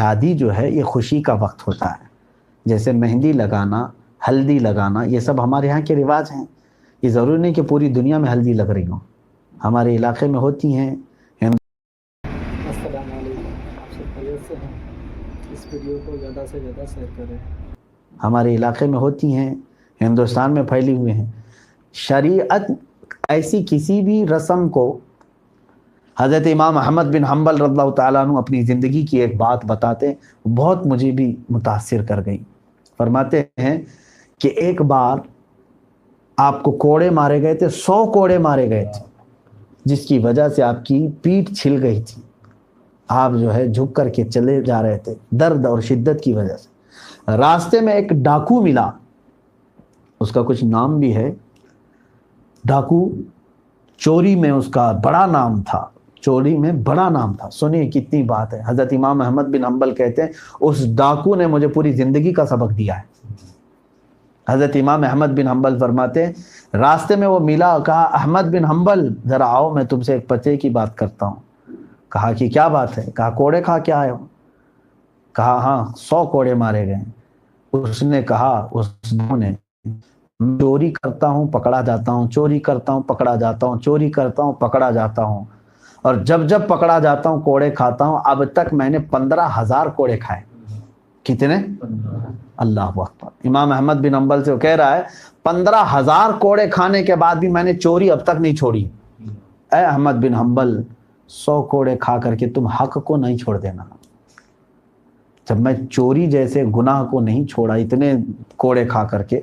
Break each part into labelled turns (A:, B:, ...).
A: شادی جو ہے یہ خوشی کا وقت ہوتا ہے، جیسے مہندی لگانا، ہلدی لگانا، یہ سب ہمارے یہاں کے رواج ہیں۔ یہ ضروری نہیں کہ پوری دنیا میں ہلدی لگ رہی ہوں، ہمارے علاقے میں ہوتی ہیں۔
B: السلام علیکم، آپ سب خیریت سے ہیں؟ اس ویڈیو کو زیادہ سے زیادہ شیئر کریں۔
A: ہمارے علاقے میں ہوتی ہیں، ہندوستان میں پھیلی ہوئی ہیں۔ شریعت ایسی کسی بھی رسم کو، حضرت امام احمد بن حنبل رضی اللہ تعالیٰ عنہ اپنی زندگی کی ایک بات بتاتے، بہت مجھے بھی متاثر کر گئی۔ فرماتے ہیں کہ ایک بار آپ کو کوڑے مارے گئے تھے، 100 کوڑے مارے گئے تھے، جس کی وجہ سے آپ کی پیٹھ چھل گئی تھی، آپ جو ہے جھک کر کے چلے جا رہے تھے درد اور شدت کی وجہ سے۔ راستے میں ایک ڈاکو ملا، اس کا کچھ نام بھی ہے، ڈاکو چوری میں اس کا بڑا نام تھا، چوری میں بڑا نام تھا۔ سنیے کتنی بات ہے، حضرت امام احمد بن حنبل کہتے ہیں اس ڈاکو نے مجھے پوری زندگی کا سبق دیا ہے۔ حضرت امام احمد بن حنبل فرماتے ہیں راستے میں وہ ملا، کہا احمد بن حنبل ذرا آؤ، میں تم سے ایک پتے کی بات کرتا ہوں۔ کہا کہ کیا بات ہے؟ کہا کوڑے کھا کے آئے ہو؟ کہا ہاں 100 کوڑے مارے گئے۔ اس نے کہا، اس نے چوری کرتا ہوں پکڑا جاتا ہوں، چوری کرتا ہوں پکڑا جاتا ہوں، چوری کرتا ہوں پکڑا جاتا ہوں، اور جب جب پکڑا جاتا ہوں کوڑے کھاتا ہوں۔ اب تک میں نے 15,000 کوڑے کھائے۔ کتنے؟ اللہ اکبر۔ امام احمد بن حنبل سے وہ کہہ رہا ہے 15,000 کوڑے کھانے کے بعد بھی میں نے چوری اب تک نہیں چھوڑی۔ اے احمد بن حنبل، 100 کوڑے کھا کر کے تم حق کو نہیں چھوڑ دینا۔ جب میں چوری جیسے گناہ کو نہیں چھوڑا اتنے کوڑے کھا کر کے،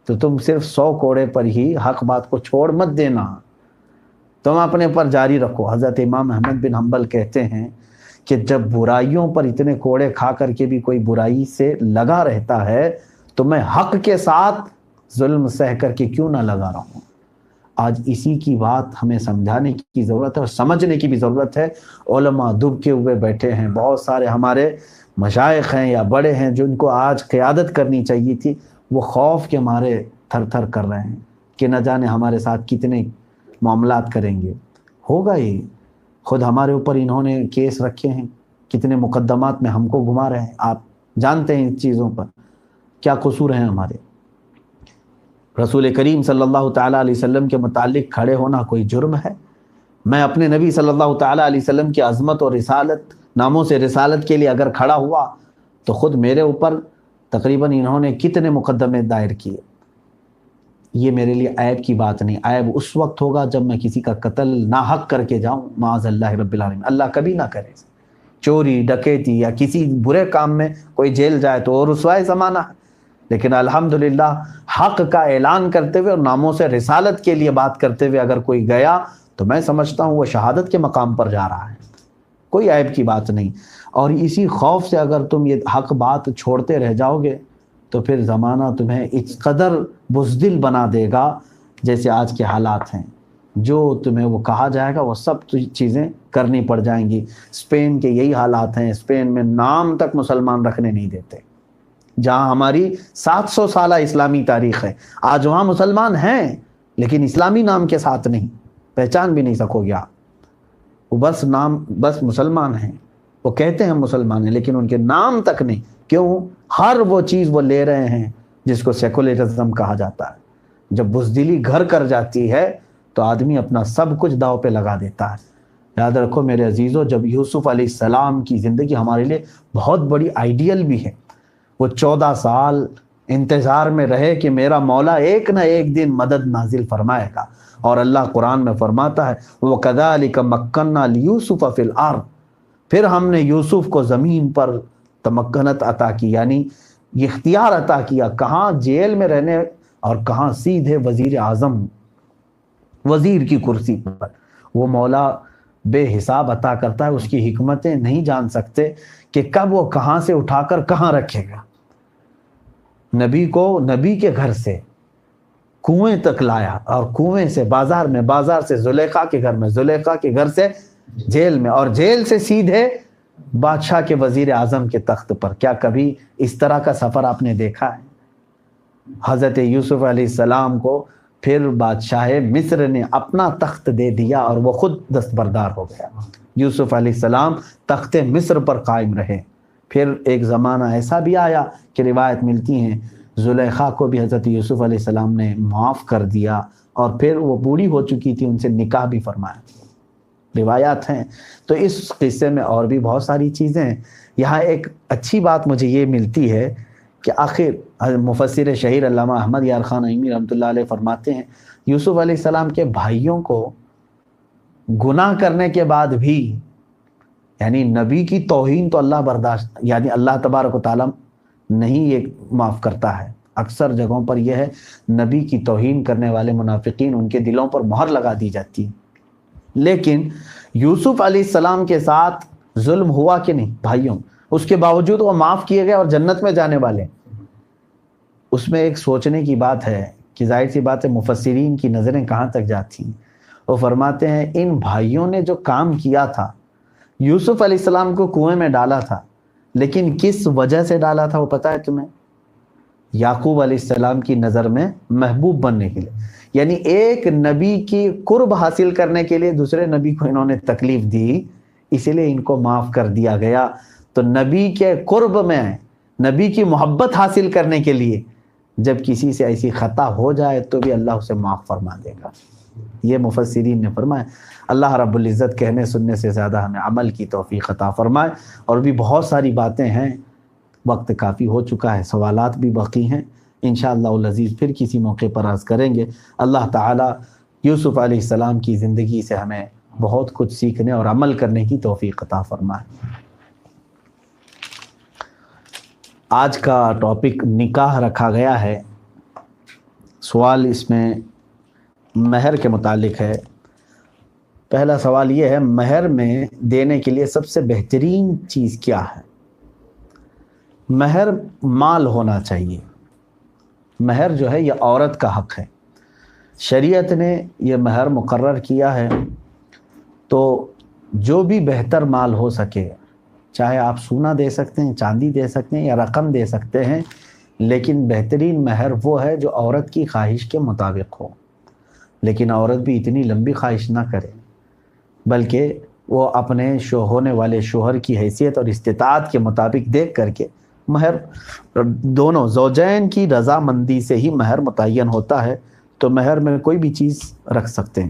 A: تو تم صرف 100 کوڑے پر ہی حق بات کو چھوڑ مت دینا، تم اپنے پر جاری رکھو۔ حضرت امام احمد بن حنبل کہتے ہیں کہ جب برائیوں پر اتنے کوڑے کھا کر کے بھی کوئی برائی سے لگا رہتا ہے، تو میں حق کے ساتھ ظلم سہ کر کے کیوں نہ لگا رہا ہوں۔ آج اسی کی بات ہمیں سمجھانے کی ضرورت ہے اور سمجھنے کی بھی ضرورت ہے۔ علماء دبکے ہوئے بیٹھے ہیں، بہت سارے ہمارے مشائخ ہیں یا بڑے ہیں جن کو آج قیادت کرنی چاہیے تھی، وہ خوف کے مارے تھر تھر کر رہے ہیں کہ نہ جانے ہمارے ساتھ کتنے معاملات کریں گے۔ ہوگا ہی، خود ہمارے اوپر انہوں نے کیس رکھے ہیں، کتنے مقدمات میں ہم کو گھما رہے ہیں، آپ جانتے ہیں ان چیزوں پر کیا قصور ہیں ہمارے۔ رسول کریم صلی اللہ تعالیٰ علیہ وسلم کے متعلق کھڑے ہونا کوئی جرم ہے؟ میں اپنے نبی صلی اللہ تعالیٰ علیہ وسلم کی عظمت اور رسالت، ناموں سے رسالت کے لیے اگر کھڑا ہوا تو خود میرے اوپر تقریباً انہوں نے کتنے مقدمے دائر کیے۔ یہ میرے لیے عیب کی بات نہیں، عیب اس وقت ہوگا جب میں کسی کا قتل ناحق کر کے جاؤں، معاذ اللہ رب العالمین، اللہ کبھی نہ کرے۔ چوری ڈکیتی یا کسی برے کام میں کوئی جیل جائے تو اور رسوائے زمانہ ہے، لیکن الحمدللہ حق کا اعلان کرتے ہوئے اور ناموں سے رسالت کے لیے بات کرتے ہوئے اگر کوئی گیا تو میں سمجھتا ہوں وہ شہادت کے مقام پر جا رہا ہے، کوئی عیب کی بات نہیں۔ اور اسی خوف سے اگر تم یہ حق بات چھوڑتے رہ جاؤ گے تو پھر زمانہ تمہیں اس قدر بزدل بنا دے گا جیسے آج کے حالات ہیں، جو تمہیں وہ کہا جائے گا وہ سب چیزیں کرنی پڑ جائیں گی۔ اسپین کے یہی حالات ہیں، اسپین میں نام تک مسلمان رکھنے نہیں دیتے، جہاں ہماری 700 سالہ اسلامی تاریخ ہے، آج وہاں مسلمان ہیں لیکن اسلامی نام کے ساتھ نہیں، پہچان بھی نہیں سکو گے آپ۔ وہ بس مسلمان ہیں، وہ کہتے ہیں مسلمان ہیں لیکن ان کے نام تک نہیں۔ کیوں؟ ہر وہ چیز وہ لے رہے ہیں جس کو سیکولرزم کہا جاتا ہے۔ جب بزدلی گھر کر جاتی ہے تو آدمی اپنا سب کچھ داؤ پہ لگا دیتا ہے۔ یاد رکھو میرے عزیزو، جب یوسف علیہ السلام کی زندگی ہمارے لیے بہت بڑی آئیڈیل بھی ہے، وہ 14 سال انتظار میں رہے کہ میرا مولا ایک نہ ایک دن مدد نازل فرمائے گا، اور اللہ قرآن میں فرماتا ہے وَكَذَلِكَ مَكَّنَّا لِيُوسُفَ فِي الْأَرْضِ، پھر ہم نے یوسف کو زمین پر تمکنت عطا کی، یعنی اختیار عطا کیا، کہاں جیل میں رہنے اور کہاں سیدھے وزیر اعظم، وزیر کی کرسی پر۔ وہ مولا بے حساب عطا کرتا ہے، اس کی حکمتیں نہیں جان سکتے کہ کب وہ کہاں سے اٹھا کر کہاں رکھے گا۔ نبی کو نبی کے گھر سے کنویں تک لایا، اور کنویں سے بازار میں، بازار سے زلیخا کے گھر میں، زلیخا کے گھر سے جیل میں، اور جیل سے سیدھے بادشاہ کے وزیر اعظم کے تخت پر۔ کیا کبھی اس طرح کا سفر آپ نے دیکھا ہے؟ حضرت یوسف علیہ السلام کو پھر بادشاہ مصر نے اپنا تخت دے دیا اور وہ خود دستبردار ہو گیا۔ یوسف علیہ السلام تخت مصر پر قائم رہے، پھر ایک زمانہ ایسا بھی آیا کہ روایت ملتی ہیں زلیخا کو بھی حضرت یوسف علیہ السلام نے معاف کر دیا، اور پھر وہ بوڑھی ہو چکی تھی، ان سے نکاح بھی فرمایا، روایات ہیں۔ تو اس قصے میں اور بھی بہت ساری چیزیں ہیں۔ یہاں ایک اچھی بات مجھے یہ ملتی ہے کہ آخر مفسر شہیر علامہ احمد یار خان عیمی رحمۃ اللہ علیہ فرماتے ہیں یوسف علیہ السلام کے بھائیوں کو گناہ کرنے کے بعد بھی، یعنی نبی کی توہین تو اللہ برداشت، یعنی اللہ تبارک و تعالیٰ نہیں یہ معاف کرتا ہے۔ اکثر جگہوں پر یہ ہے نبی کی توہین کرنے والے منافقین ان کے دلوں پر مہر لگا دی جاتی ہے، لیکن یوسف علیہ السلام کے ساتھ ظلم ہوا کہ نہیں بھائیوں، اس کے باوجود وہ معاف کیے گئے اور جنت میں جانے والے۔ اس میں ایک سوچنے کی بات ہے کہ ظاہر سی بات ہے مفسرین کی نظریں کہاں تک جاتی ہیں۔ وہ فرماتے ہیں ان بھائیوں نے جو کام کیا تھا، یوسف علیہ السلام کو کنویں میں ڈالا تھا، لیکن کس وجہ سے ڈالا تھا وہ پتہ ہے تمہیں؟ یعقوب علیہ السلام کی نظر میں محبوب بننے کے لیے، یعنی ایک نبی کی قرب حاصل کرنے کے لیے دوسرے نبی کو انہوں نے تکلیف دی، اسی لیے ان کو معاف کر دیا گیا۔ تو نبی کے قرب میں، نبی کی محبت حاصل کرنے کے لیے جب کسی سے ایسی خطا ہو جائے تو بھی اللہ اسے معاف فرما دے گا۔ یہ مفسرین نے فرمایا۔ اللہ رب العزت کہنے سننے سے زیادہ ہمیں عمل کی توفیق عطا فرمائے۔ اور بھی بہت ساری باتیں ہیں، وقت کافی ہو چکا ہے، سوالات بھی باقی ہیں، انشاءاللہ العزیز پھر کسی موقع پر عرض کریں گے۔ اللہ تعالیٰ یوسف علیہ السلام کی زندگی سے ہمیں بہت کچھ سیکھنے اور عمل کرنے کی توفیق عطا فرمائے۔ آج کا ٹاپک نکاح رکھا گیا ہے۔ سوال اس میں مہر کے متعلق ہے۔ پہلا سوال یہ ہے، مہر میں دینے کے لیے سب سے بہترین چیز کیا ہے؟ مہر مال ہونا چاہیے۔ مہر جو ہے یہ عورت کا حق ہے، شریعت نے یہ مہر مقرر کیا ہے، تو جو بھی بہتر مال ہو سکے، چاہے آپ سونا دے سکتے ہیں، چاندی دے سکتے ہیں یا رقم دے سکتے ہیں، لیکن بہترین مہر وہ ہے جو عورت کی خواہش کے مطابق ہو۔ لیکن عورت بھی اتنی لمبی خواہش نہ کرے، بلکہ وہ اپنے ہونے والے شوہر کی حیثیت اور استطاعت کے مطابق دیکھ کر کے مہر، دونوں زوجین کی رضامندی سے ہی مہر متعین ہوتا ہے۔ تو مہر میں کوئی بھی چیز رکھ سکتے ہیں۔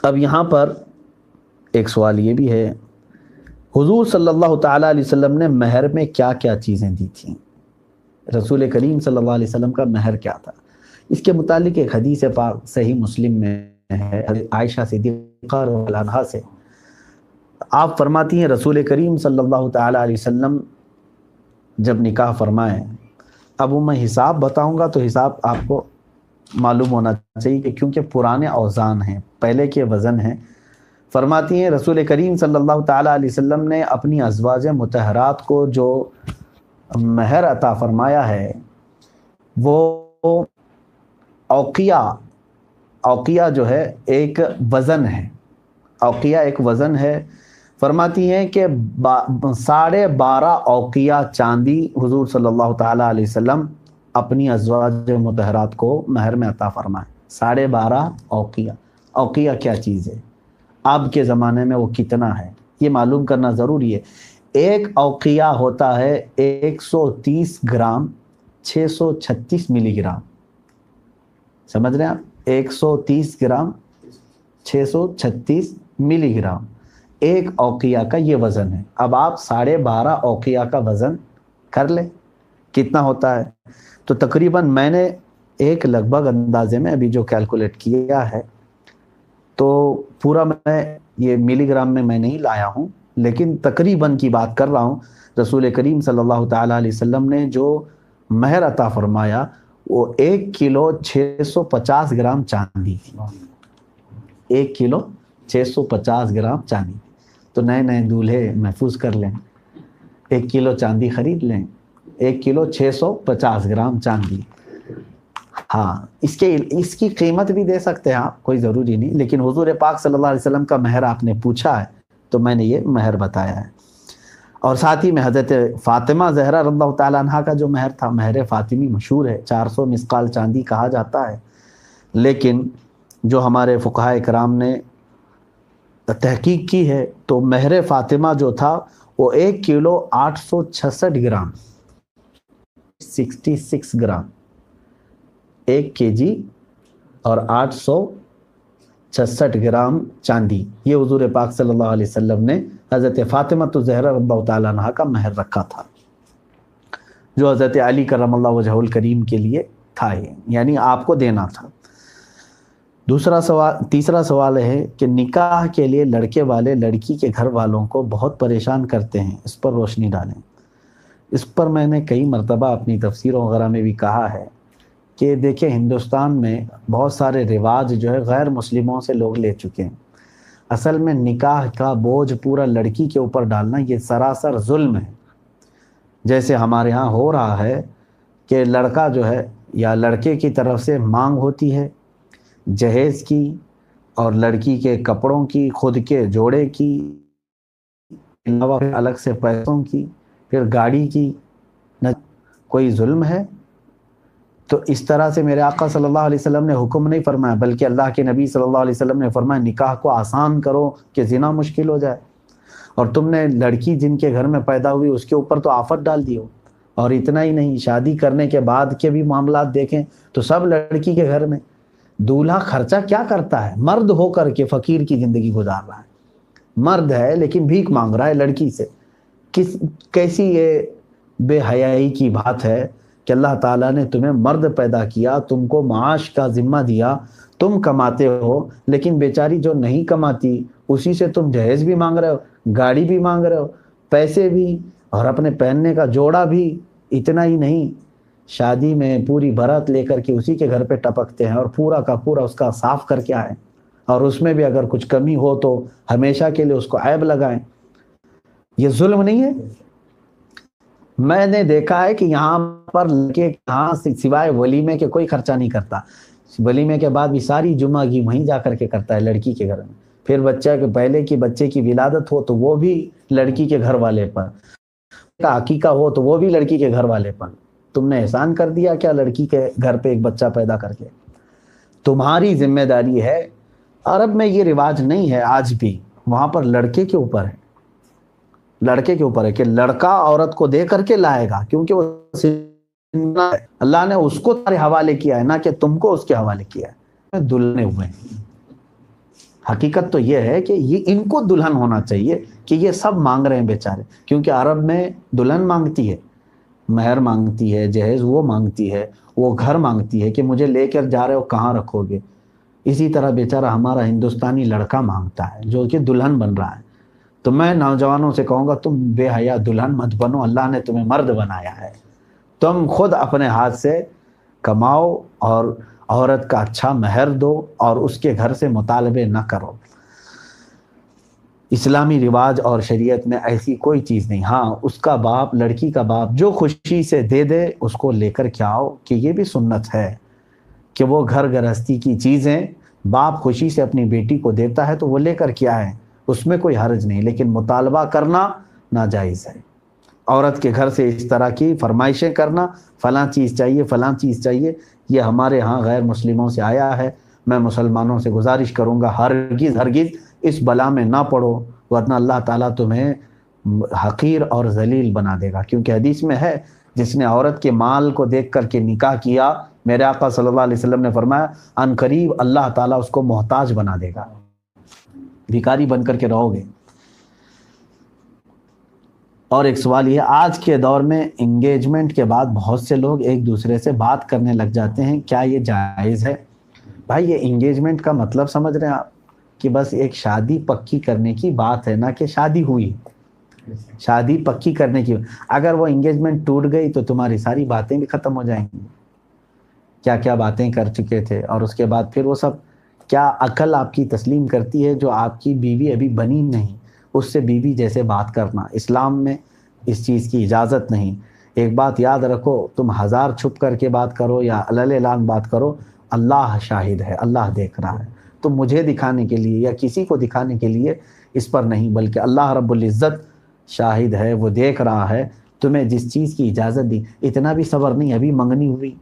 A: اب یہاں پر ایک سوال یہ بھی ہے، حضور صلی اللہ تعالیٰ علیہ وسلم نے مہر میں کیا کیا چیزیں دی تھیں؟ رسول کریم صلی اللہ علیہ وسلم کا مہر کیا تھا؟ اس کے متعلق ایک حدیث پاک صحیح مسلم میں ہے، عائشہ صدیقہ رضی اللہ عنہا سے۔ آپ فرماتی ہیں رسول کریم صلی اللہ تعالیٰ علیہ وسلم جب نکاح فرمائیں، اب وہ میں حساب بتاؤں گا تو حساب آپ کو معلوم ہونا چاہیے کہ کیونکہ پرانے اوزان ہیں، پہلے کے وزن ہیں۔ فرماتی ہیں رسول کریم صلی اللہ تعالیٰ علیہ وسلم نے اپنی ازواج مطہرات کو جو مہر عطا فرمایا ہے وہ اوقیہ جو ہے ایک وزن ہے، اوقیہ ایک وزن ہے۔ فرماتی ہیں کہ 12.5 اوقیہ چاندی حضور صلی اللہ تعالیٰ علیہ وسلم اپنی ازواج مطہرات کو مہر میں عطا فرمائے۔ 12.5 اوقیہ۔ اوقیہ کیا چیز ہے؟ اب کے زمانے میں وہ کتنا ہے یہ معلوم کرنا ضروری ہے۔ ایک اوقیہ ہوتا ہے 130 گرام 636 ملی گرام، سمجھ رہے ہیں آپ؟ 130 گرام 636 ملی گرام ایک اوقیہ کا یہ وزن ہے۔ اب آپ 12.5 اوقیہ کا وزن کر لیں کتنا ہوتا ہے۔ تو تقریباً میں نے ایک لگ بھگ اندازے میں ابھی جو کیلکولیٹ کیا ہے، تو پورا میں یہ ملی گرام میں نہیں لایا ہوں، لیکن تقریباً کی بات کر رہا ہوں۔ رسول کریم صلی اللہ تعالیٰ علیہ وسلم نے جو مہر عطا فرمایا وہ 1 کلو 650 گرام چاندی تھی۔ 1 کلو 650 گرام چاندی۔ تو نئے نئے دولہے محفوظ کر لیں، 1 کلو چاندی خرید لیں، 1 کلو 650 گرام چاندی۔ ہاں، اس کی قیمت بھی دے سکتے ہیں آپ، کوئی ضروری نہیں، لیکن حضور پاک صلی اللہ علیہ وسلم کا مہر آپ نے پوچھا ہے تو میں نے یہ مہر بتایا ہے۔ اور ساتھ ہی میں حضرت فاطمہ زہرا رضی اللہ تعالیٰ عنہ کا جو مہر تھا، مہر فاطمی مشہور ہے، 400 مسقال چاندی کہا جاتا ہے، لیکن جو ہمارے فقہاء کرام نے تحقیق کی ہے تو مہر فاطمہ جو تھا وہ 1 کلو 866 گرام 66 گرام 1 kg اور 866 گرام چاندی، یہ حضور پاک صلی اللہ علیہ وسلم نے حضرت فاطمہ الزہرا رضی اللہ تعالیٰ عنہا کا مہر رکھا تھا، جو حضرت علی کرم اللہ وجہہ الکریم کے لیے تھا، یعنی آپ کو دینا تھا۔ تیسرا سوال ہے کہ نکاح کے لیے لڑکے والے لڑکی کے گھر والوں کو بہت پریشان کرتے ہیں، اس پر روشنی ڈالیں۔ اس پر میں نے کئی مرتبہ اپنی تفسیروں وغیرہ میں بھی کہا ہے کہ دیکھیں ہندوستان میں بہت سارے رواج جو ہے غیر مسلموں سے لوگ لے چکے ہیں۔ اصل میں نکاح کا بوجھ پورا لڑکی کے اوپر ڈالنا یہ سراسر ظلم ہے۔ جیسے ہمارے ہاں ہو رہا ہے کہ لڑکا جو ہے یا لڑکے کی طرف سے مانگ ہوتی ہے جہیز کی اور لڑکی کے کپڑوں کی، خود کے جوڑے کی، علاوہ الگ سے پیسوں کی، پھر گاڑی کی، کوئی ظلم ہے؟ تو اس طرح سے میرے آقا صلی اللہ علیہ وسلم نے حکم نہیں فرمایا، بلکہ اللہ کے نبی صلی اللہ علیہ وسلم نے فرمایا نکاح کو آسان کرو کہ زنا مشکل ہو جائے۔ اور تم نے لڑکی جن کے گھر میں پیدا ہوئی اس کے اوپر تو آفت ڈال دی ہو۔ اور اتنا ہی نہیں، شادی کرنے کے بعد کے بھی معاملات دیکھیں تو سب لڑکی کے گھر میں دولہا خرچہ کیا کرتا ہے؟ مرد ہو کر کے فقیر کی زندگی گزار رہا ہے، مرد ہے لیکن بھیک مانگ رہا ہے لڑکی سے۔ کیسی یہ بے حیائی کی بات ہے کہ اللہ تعالیٰ نے تمہیں مرد پیدا کیا، تم کو معاش کا ذمہ دیا، تم کماتے ہو، لیکن بیچاری جو نہیں کماتی اسی سے تم جہیز بھی مانگ رہے ہو، گاڑی بھی مانگ رہے ہو، پیسے بھی، اور اپنے پہننے کا جوڑا بھی۔ اتنا ہی نہیں، شادی میں پوری بارات لے کر کے اسی کے گھر پہ ٹپکتے ہیں اور پورا کا پورا اس کا صاف کر کے آئیں، اور اس میں بھی اگر کچھ کمی ہو تو ہمیشہ کے لیے اس کو عیب لگائیں۔ یہ ظلم نہیں ہے؟ میں نے دیکھا ہے کہ یہاں پر لڑکے یہاں سوائے ولیمے کے کوئی خرچہ نہیں کرتا، ولیمے کے بعد بھی ساری جمعہ کی وہیں جا کر کے کرتا ہے لڑکی کے گھر میں۔ پھر بچہ کے پہلے کی بچے کی ولادت ہو تو وہ بھی لڑکی کے گھر والے پر، کا عقیقہ ہو تو وہ بھی لڑکی کے گھر والے پر۔ تم نے احسان کر دیا کیا لڑکی کے گھر پہ ایک بچہ پیدا کر کے؟ تمہاری ذمہ داری ہے۔ عرب میں یہ رواج نہیں ہے آج بھی، وہاں پر لڑکے کے اوپر ہے، لڑکے کے اوپر ہے کہ لڑکا عورت کو دے کر کے لائے گا، کیونکہ وہ اللہ نے اس کو تمہارے حوالے کیا ہے، نہ کہ تم کو اس کے حوالے کیا ہے۔ دلہنے ہوئے ہیں، حقیقت تو یہ ہے کہ یہ ان کو دلہن ہونا چاہیے کہ یہ سب مانگ رہے ہیں بیچارے، کیونکہ عرب میں دلہن مانگتی ہے، مہر مانگتی ہے، جہیز وہ مانگتی ہے، وہ گھر مانگتی ہے کہ مجھے لے کر جا رہے ہو کہاں رکھو گے۔ اسی طرح بیچارہ ہمارا ہندوستانی لڑکا مانگتا ہے جو کہ دلہن بن رہا ہے۔ تو میں نوجوانوں سے کہوں گا تم بے حیا دلہن مت بنو، اللہ نے تمہیں مرد بنایا ہے، تم خود اپنے ہاتھ سے کماؤ اور عورت کا اچھا مہر دو اور اس کے گھر سے مطالبے نہ کرو۔ اسلامی رواج اور شریعت میں ایسی کوئی چیز نہیں۔ ہاں اس کا باپ، لڑکی کا باپ جو خوشی سے دے دے اس کو لے کر کے آؤ، کہ یہ بھی سنت ہے کہ وہ گھر گرہستی کی چیزیں باپ خوشی سے اپنی بیٹی کو دیتا ہے تو وہ لے کر کے آئے، اس میں کوئی حرج نہیں، لیکن مطالبہ کرنا ناجائز ہے۔ عورت کے گھر سے اس طرح کی فرمائشیں کرنا، فلاں چیز چاہیے، فلاں چیز چاہیے، یہ ہمارے ہاں غیر مسلموں سے آیا ہے۔ میں مسلمانوں سے گزارش کروں گا ہرگز ہرگز اس بلا میں نہ پڑو، ورنہ اللہ تعالیٰ تمہیں حقیر اور ذلیل بنا دے گا، کیونکہ حدیث میں ہے جس نے عورت کے مال کو دیکھ کر کے نکاح کیا، میرے آقا صلی اللہ علیہ وسلم نے فرمایا ان قریب اللہ تعالیٰ اس کو محتاج بنا دے گا، بھکاری بن کر کے رہو گے۔ اور ایک سوال یہ، آج کے دور میں انگیجمنٹ کے بعد بہت سے لوگ ایک دوسرے سے بات کرنے لگ جاتے ہیں، کیا یہ جائز ہے؟ بھائی یہ انگیجمنٹ کا مطلب سمجھ رہے ہیں آپ کہ بس ایک شادی پکی کرنے کی بات ہے، نہ کہ شادی ہوئی، شادی پکی کرنے کی۔ اگر وہ انگیجمنٹ ٹوٹ گئی تو تمہاری ساری باتیں بھی ختم ہو جائیں گی، کیا کیا باتیں کر چکے تھے، اور اس کے بعد پھر وہ سب کیا عقل آپ کی تسلیم کرتی ہے جو آپ کی بیوی ابھی بنی نہیں، اس سے بیوی جیسے بات کرنا، اسلام میں اس چیز کی اجازت نہیں۔ ایک بات یاد رکھو، تم ہزار چھپ کر کے بات کرو یا علل اعلان بات کرو، اللہ شاہد ہے، اللہ دیکھ رہا ہے۔ تو مجھے دکھانے کے لیے یا کسی کو دکھانے کے لیے اس پر نہیں، بلکہ اللہ رب العزت شاہد ہے، وہ دیکھ رہا ہے تمہیں جس چیز کی اجازت دی۔ اتنا بھی صبر نہیں، ابھی منگنی ہوئی،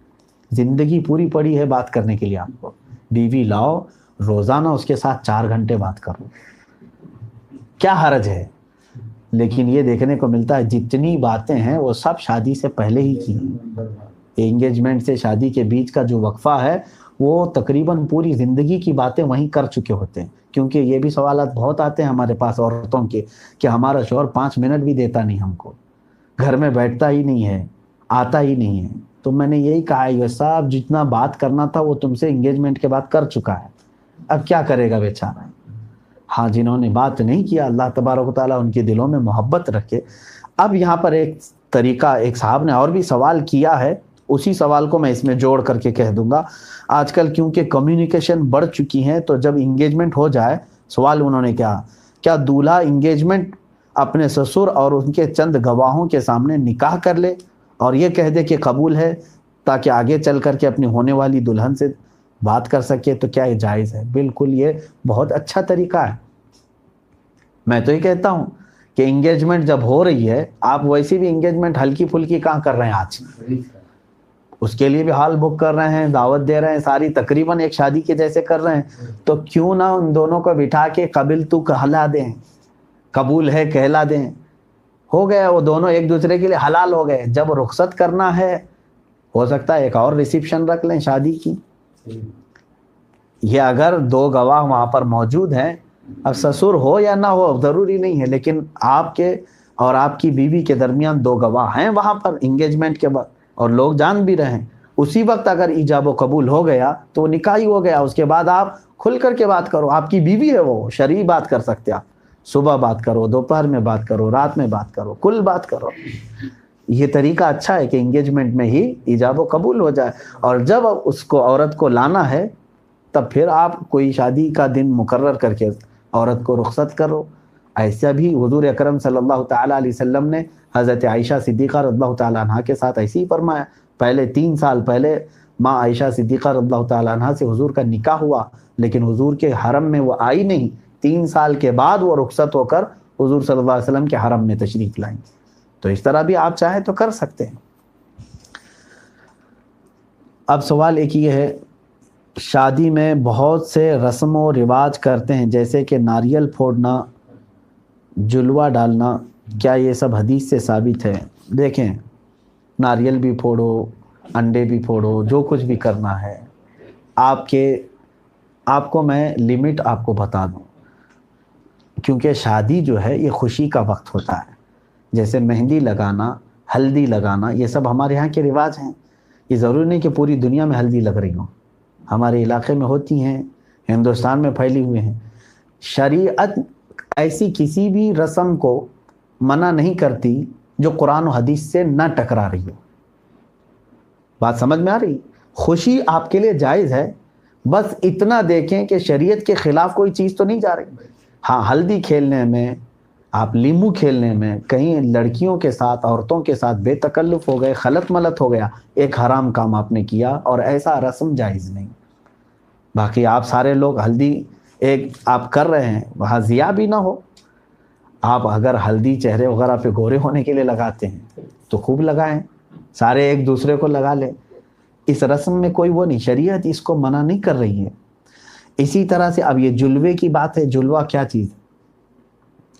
A: زندگی پوری پڑی ہے بات کرنے کے لیے آپ کو۔ بیوی لاؤ، روزانہ اس کے ساتھ 4 گھنٹے بات کرو، کیا حرج ہے؟ لیکن یہ دیکھنے کو ملتا ہے جتنی باتیں ہیں وہ سب شادی سے پہلے ہی کی ہیں۔ انگیجمنٹ سے شادی کے بیچ کا جو وقفہ ہے وہ تقریباً پوری زندگی کی باتیں وہیں کر چکے ہوتے ہیں۔ کیونکہ یہ بھی سوالات بہت آتے ہیں ہمارے پاس عورتوں کے کہ ہمارا شوہر 5 منٹ بھی دیتا نہیں ہم کو، گھر میں بیٹھتا ہی نہیں ہے، آتا ہی نہیں ہے۔ تو میں نے یہی کہا یہ صاحب جتنا بات کرنا تھا وہ تم سے انگیجمنٹ کے بعد کر چکا ہے، اب کیا کرے گا بیچارہ۔ ہاں جنہوں نے بات نہیں کیا اللہ تبارک و تعالیٰ ان کے دلوں میں محبت رکھے۔ اب یہاں پر ایک طریقہ، ایک صاحب نے اور بھی سوال کیا ہے، اسی سوال کو میں اس میں جوڑ کر کے کہہ دوں گا۔ آج کل کیونکہ کمیونیکیشن بڑھ چکی ہیں تو جب انگیجمنٹ ہو جائے، سوال انہوں نے کیا دولہا انگیجمنٹ اپنے سسر اور ان کے چند گواہوں کے سامنے نکاح کر لے اور یہ کہہ دے کہ قبول ہے تاکہ آگے چل کر کے اپنی ہونے والی دلہن سے بات کر سکے، تو کیا یہ جائز ہے؟ بالکل یہ بہت اچھا طریقہ ہے۔ میں تو یہ کہتا ہوں کہ انگیجمنٹ جب ہو رہی ہے، آپ ویسی بھی انگیجمنٹ ہلکی پھلکی کہاں کر رہے ہیں آج، اس کے لیے بھی ہال بک کر رہے ہیں، دعوت دے رہے ہیں، ساری تقریباً ایک شادی کے جیسے کر رہے ہیں۔ تو کیوں نہ ان دونوں کو بٹھا کے قبل تو کہلا دیں، قبول ہے کہلا دیں، ہو گیا، وہ دونوں ایک دوسرے کے لیے حلال ہو گئے۔ جب رخصت کرنا ہے ہو سکتا ہے ایک اور ریسیپشن رکھ لیں شادی کی۔ یہ اگر 2 گواہ وہاں پر موجود ہیں، اب سسر ہو یا نہ ہو ضروری نہیں ہے، لیکن آپ کے اور آپ کی بیوی کے درمیان 2 گواہ ہیں وہاں پر انگیجمنٹ کے بعد، اور لوگ جان بھی رہے ہیں، اسی وقت اگر ایجاب و قبول ہو گیا تو وہ نکاح ہی ہو گیا۔ اس کے بعد آپ کھل کر کے بات کرو، آپ کی بیوی ہے وہ شرعی بات کر سکتے، آپ صبح بات کرو، دوپہر میں بات کرو، رات میں بات کرو، کل بات کرو۔ یہ طریقہ اچھا ہے کہ انگیجمنٹ میں ہی ایجاب و قبول ہو جائے، اور جب اس کو عورت کو لانا ہے تب پھر آپ کوئی شادی کا دن مقرر کر کے عورت کو رخصت کرو۔ ایسا بھی حضور اکرم صلی اللہ تعالیٰ علیہ وسلم نے حضرت عائشہ صدیقہ رضی اللہ تعالیٰ عنہ کے ساتھ ایسے ہی فرمایا۔ پہلے 3 سال پہلے ماں عائشہ صدیقہ رضی اللہ تعالیٰ عنہ سے حضور کا نکاح ہوا، لیکن حضور کے حرم میں وہ آئی نہیں۔ 3 سال کے بعد وہ رخصت ہو کر حضور صلی اللہ علیہ وسلم کے حرم میں تشریف لائیں۔ تو اس طرح بھی آپ چاہیں تو کر سکتے ہیں۔ اب سوال ایک یہ ہے، شادی میں بہت سے رسم و رواج کرتے ہیں جیسے کہ ناریل پھوڑنا، جلوہ ڈالنا، کیا یہ سب حدیث سے ثابت ہے؟ دیکھیں، ناریل بھی پھوڑو، انڈے بھی پھوڑو، جو کچھ بھی کرنا ہے آپ کو میں لمٹ آپ کو بتا دوں، کیونکہ شادی جو ہے یہ خوشی کا وقت ہوتا ہے۔ جیسے مہندی لگانا، ہلدی لگانا، یہ سب ہمارے یہاں کے رواج ہیں۔ یہ ضروری نہیں کہ پوری دنیا میں ہلدی لگ رہی ہوں، ہمارے علاقے میں ہوتی ہیں، ہندوستان میں پھیلی ہوئے ہیں۔ شریعت ایسی کسی بھی رسم کو منع نہیں کرتی جو قرآن و حدیث سے نہ ٹکرا رہی ہو۔ بات سمجھ میں آ رہی؟ خوشی آپ کے لیے جائز ہے، بس اتنا دیکھیں کہ شریعت کے خلاف کوئی چیز تو نہیں جا رہی۔ ہاں، ہلدی کھیلنے میں، آپ لیمو کھیلنے میں، کہیں لڑکیوں کے ساتھ، عورتوں کے ساتھ بے تکلف ہو گئے، خلط ملط ہو گیا، ایک حرام کام آپ نے کیا، اور ایسا رسم جائز نہیں۔ باقی آپ سارے لوگ ہلدی ایک آپ کر رہے ہیں، وہاں ضیاء بھی نہ ہو۔ آپ اگر ہلدی چہرے وغیرہ پہ گورے ہونے کے لیے لگاتے ہیں تو خوب لگائیں، سارے ایک دوسرے کو لگا لیں، اس رسم میں کوئی وہ نہیں، شریعت اس کو منع نہیں کر رہی ہے۔ اسی طرح سے اب یہ جلوے کی بات ہے، جلوہ کیا چیز؟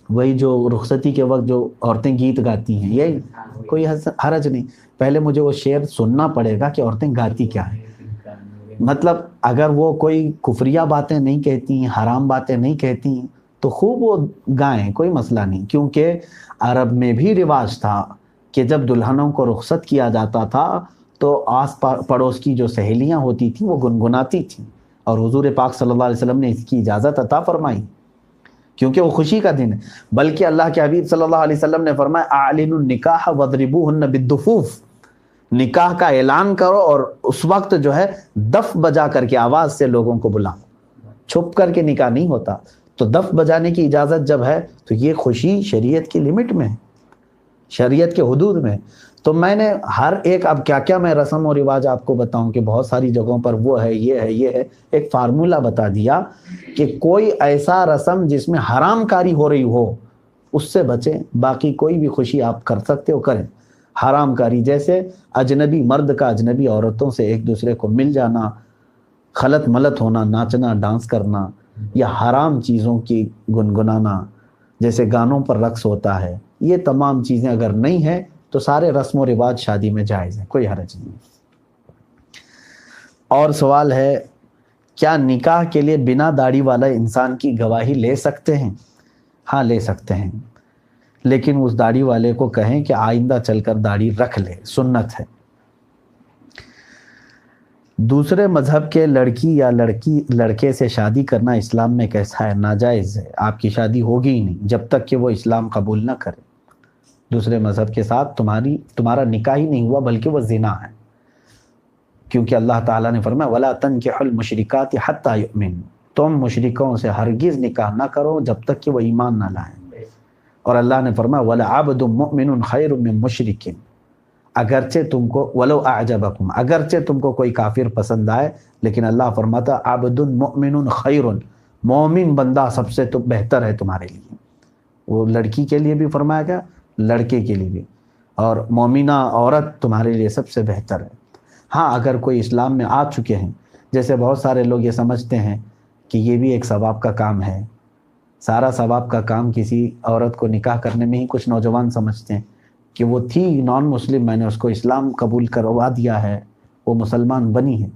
A: وہی جو رخصتی کے وقت جو عورتیں گیت گاتی ہیں، یہی کوئی حرج نہیں۔ پہلے مجھے وہ شعر سننا پڑے گا کہ عورتیں گاتی کیا ہیں، مطلب اگر وہ کوئی کفریہ باتیں نہیں کہتی ہیں، حرام باتیں نہیں کہتی ہیں تو خوب وہ گائیں، کوئی مسئلہ نہیں۔ کیونکہ عرب میں بھی رواج تھا کہ جب دلہنوں کو رخصت کیا جاتا تھا تو آس پڑوس کی جو سہیلیاں ہوتی تھیں وہ گنگناتی تھیں، اور حضور پاک صلی اللہ علیہ وسلم نے اس کی اجازت عطا فرمائی کیونکہ وہ خوشی کا دن ہے۔ بلکہ اللہ کے حبیب صلی اللہ علیہ وسلم نے فرمایا اعلنوا النکاح واضربوهن بالدفوف، نکاح کا اعلان کرو اور اس وقت جو ہے دف بجا کر کے آواز سے لوگوں کو بلاؤ، چھپ کر کے نکاح نہیں ہوتا۔ تو دف بجانے کی اجازت جب ہے تو یہ خوشی شریعت کی لمٹ میں ہے، شریعت کے حدود میں۔ تو میں نے ہر ایک، اب کیا کیا میں رسم و رواج آپ کو بتاؤں کہ بہت ساری جگہوں پر وہ ہے، یہ ہے، یہ ہے، ایک فارمولہ بتا دیا کہ کوئی ایسا رسم جس میں حرام کاری ہو رہی ہو اس سے بچیں، باقی کوئی بھی خوشی آپ کر سکتے ہو کریں۔ حرام کاری جیسے اجنبی مرد کا اجنبی عورتوں سے ایک دوسرے کو مل جانا، خلط ملط ہونا، ناچنا، ڈانس کرنا، یا حرام چیزوں کی گنگنانا، جیسے گانوں پر رقص ہوتا ہے، یہ تمام چیزیں اگر نہیں ہیں تو سارے رسم و رواج شادی میں جائز ہیں، کوئی حرج نہیں۔ اور سوال ہے، کیا نکاح کے لیے بنا داڑھی والا انسان کی گواہی لے سکتے ہیں؟ ہاں لے سکتے ہیں، لیکن اس داڑھی والے کو کہیں کہ آئندہ چل کر داڑھی رکھ لے، سنت ہے۔ دوسرے مذہب کے لڑکی یا لڑکے سے شادی کرنا اسلام میں کیسا ہے؟ ناجائز ہے، آپ کی شادی ہوگی ہی نہیں جب تک کہ وہ اسلام قبول نہ کرے۔ دوسرے مذہب کے ساتھ تمہارا نکاح ہی نہیں ہوا، بلکہ وہ زنا ہے، کیونکہ اللہ تعالیٰ نے فرمایا وَلَا تَنْكِحُوا الْمُشْرِكَاتِ حَتَّى يُؤْمِنْ، تم مشرکوں سے ہرگز نکاح نہ کرو جب تک کہ وہ ایمان نہ لائیں۔ اور اللہ نے فرمایا وَلَعَبْدٌ مُؤْمِنٌ خَيْرٌ مِّن مُشْرِكٍ، اگرچہ تم کو وَلَوْ أَعْجَبَكُمْ، اگرچہ تم کو کوئی کافر پسند آئے، لیکن اللہ فرماتا عَبْدٌ مُؤْمِنٌ خَيْرٌ، مومن بندہ سب سے تو بہتر ہے تمہارے لیے۔ وہ لڑکی کے لیے بھی فرمایا گیا، لڑکے کے لیے بھی، اور مومنہ عورت تمہارے لیے سب سے بہتر ہے۔ ہاں اگر کوئی اسلام میں آ چکے ہیں، جیسے بہت سارے لوگ یہ سمجھتے ہیں کہ یہ بھی ایک ثواب کا کام ہے، سارا ثواب کا کام کسی عورت کو نکاح کرنے میں ہی کچھ نوجوان سمجھتے ہیں کہ وہ تھی نان مسلم، میں نے اس کو اسلام قبول کروا دیا ہے، وہ مسلمان بنی ہے۔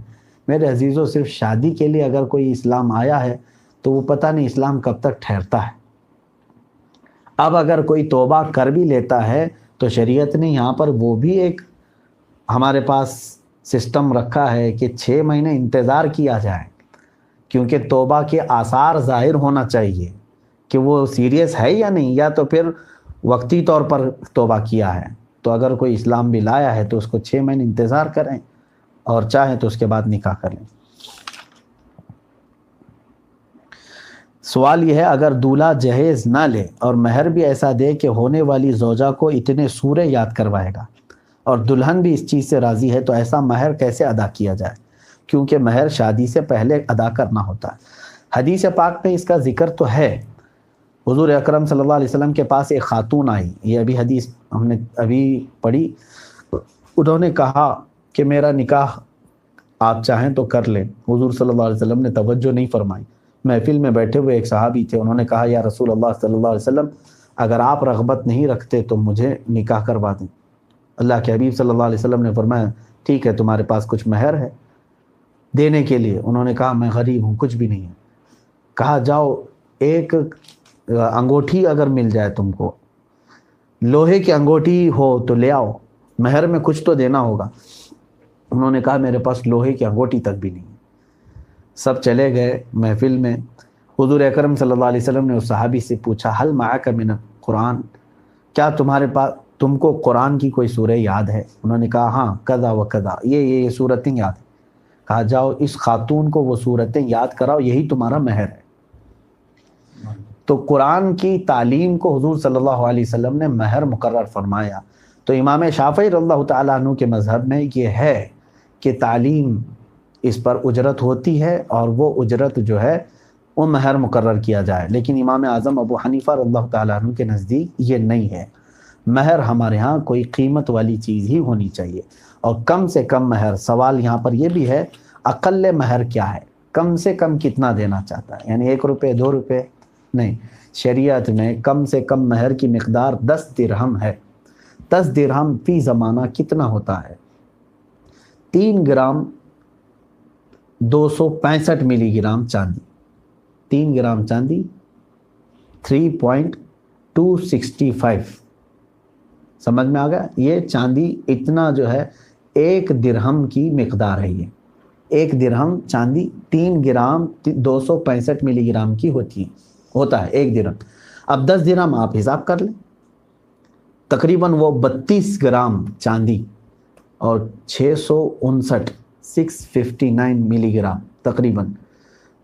A: میرے عزیزوں، صرف شادی کے لیے اگر کوئی اسلام آیا ہے تو وہ پتہ نہیں اسلام کب تک ٹھہرتا ہے۔ اب اگر کوئی توبہ کر بھی لیتا ہے تو شریعت نے یہاں پر وہ بھی ایک ہمارے پاس سسٹم رکھا ہے کہ 6 مہینے انتظار کیا جائے، کیونکہ توبہ کے آثار ظاہر ہونا چاہیے کہ وہ سیریس ہے یا نہیں، یا تو پھر وقتی طور پر توبہ کیا ہے۔ تو اگر کوئی اسلام بھی لایا ہے تو اس کو 6 مہینے انتظار کریں، اور چاہیں تو اس کے بعد نکاح کر لیں۔ سوال یہ ہے، اگر دولہا جہیز نہ لے اور مہر بھی ایسا دے کہ ہونے والی زوجہ کو اتنے سورے یاد کروائے گا اور دلہن بھی اس چیز سے راضی ہے، تو ایسا مہر کیسے ادا کیا جائے؟ کیونکہ مہر شادی سے پہلے ادا کرنا ہوتا ہے۔ حدیث پاک میں اس کا ذکر تو ہے، حضور اکرم صلی اللہ علیہ وسلم کے پاس ایک خاتون آئی، یہ ابھی حدیث ہم نے ابھی پڑھی، انہوں نے کہا کہ میرا نکاح آپ چاہیں تو کر لیں۔ حضور صلی اللہ علیہ وسلم نے توجہ نہیں فرمائی۔ محفل میں بیٹھے ہوئے ایک صحابی تھے، انہوں نے کہا یا رسول اللہ صلی اللہ علیہ وسلم، اگر آپ رغبت نہیں رکھتے تو مجھے نکاح کروا دیں۔ اللہ کے حبیب صلی اللہ علیہ وسلم نے فرمایا ٹھیک ہے، تمہارے پاس کچھ مہر ہے دینے کے لیے؟ انہوں نے کہا میں غریب ہوں، کچھ بھی نہیں ہے۔ کہا جاؤ ایک انگوٹھی اگر مل جائے تم کو، لوہے کی انگوٹھی ہو تو لے آؤ، مہر میں کچھ تو دینا ہوگا۔ انہوں نے کہا میرے پاس لوہے کی انگوٹھی تک بھی نہیں۔ سب چلے گئے محفل میں۔ حضور اکرم صلی اللہ علیہ وسلم نے اس صحابی سے پوچھا حل معک من القرآن، کیا تمہارے پاس تم کو قرآن کی کوئی سورہ یاد ہے؟ انہوں نے کہا ہاں کذا و کذا، یہ سورتیں یاد ہیں۔ کہا جاؤ اس خاتون کو وہ سورتیں یاد کراؤ، یہی تمہارا مہر ہے۔ تو قرآن کی تعلیم کو حضور صلی اللہ علیہ وسلم نے مہر مقرر فرمایا۔ تو امام شافعی رضی اللہ تعالیٰ عنہ کے مذہب میں یہ ہے کہ تعلیم اس پر اجرت ہوتی ہے، اور وہ اجرت جو ہے وہ مہر مقرر کیا جائے، لیکن امام اعظم ابو حنیفہ رضی اللہ تعالیٰ عنہ کے نزدیک یہ نہیں ہے۔ مہر ہمارے ہاں کوئی قیمت والی چیز ہی ہونی چاہیے، اور کم سے کم مہر، سوال یہاں پر یہ بھی ہے اقل مہر کیا ہے، کم سے کم کتنا دینا چاہتا ہے، یعنی 1 روپے 2 روپے نہیں، شریعت میں کم سے کم مہر کی مقدار 10 درہم ہے۔ 10 درہم فی زمانہ کتنا ہوتا ہے؟ 3 گرام 265 ملی گرام چاندی، 3 گرام چاندی 3.265، سمجھ میں آ گیا؟ یہ چاندی اتنا جو ہے 1 درہم کی مقدار ہے، یہ 1 درہم چاندی 3 گرام 265 ملی گرام کی ہوتا ہے 1 درہم۔ اب 10 درہم آپ حساب کر لیں، تقریباً وہ 32 گرام چاندی اور 659 ملی گرام، تقریباً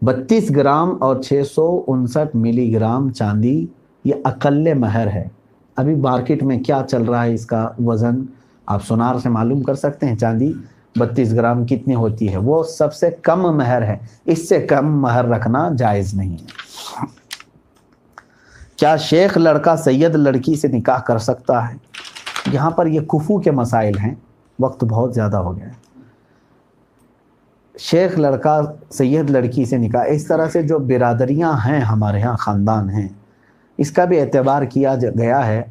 A: 32 گرام اور 659 ملی گرام چاندی، یہ اقل مہر ہے۔ ابھی مارکیٹ میں کیا چل رہا ہے اس کا وزن آپ سونار سے معلوم کر سکتے ہیں، چاندی 32 گرام کتنی ہوتی ہے، وہ سب سے کم مہر ہے، اس سے کم مہر رکھنا جائز نہیں ہے۔ کیا شیخ لڑکا سید لڑکی سے نکاح کر سکتا ہے؟ یہاں پر یہ کفو کے مسائل ہیں، وقت بہت زیادہ ہو گیا ہے۔ شیخ لڑکا سید لڑکی سے نکاح، اس طرح سے جو برادریاں ہیں ہمارے ہاں، خاندان ہیں، اس کا بھی اعتبار کیا گیا ہے،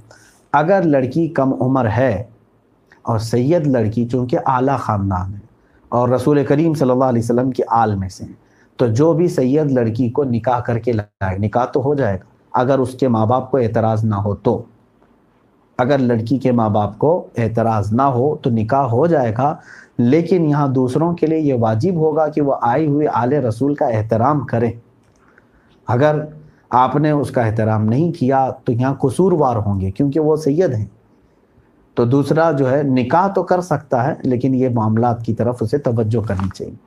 A: اگر لڑکی کم عمر ہے اور سید لڑکی چونکہ اعلیٰ خاندان ہے اور رسول کریم صلی اللہ علیہ وسلم کے آل میں سے ہیں، تو جو بھی سید لڑکی کو نکاح کر کے لائے، نکاح تو ہو جائے گا اگر اس کے ماں باپ کو اعتراض نہ ہو تو، اگر لڑکی کے ماں باپ کو اعتراض نہ ہو تو نکاح ہو جائے گا، لیکن یہاں دوسروں کے لیے یہ واجب ہوگا کہ وہ آئی ہوئی آل رسول کا احترام کریں۔ اگر آپ نے اس کا احترام نہیں کیا تو یہاں قصوروار ہوں گے، کیونکہ وہ سید ہیں۔ تو دوسرا جو ہے نکاح تو کر سکتا ہے، لیکن یہ معاملات کی طرف اسے توجہ کرنی چاہیے۔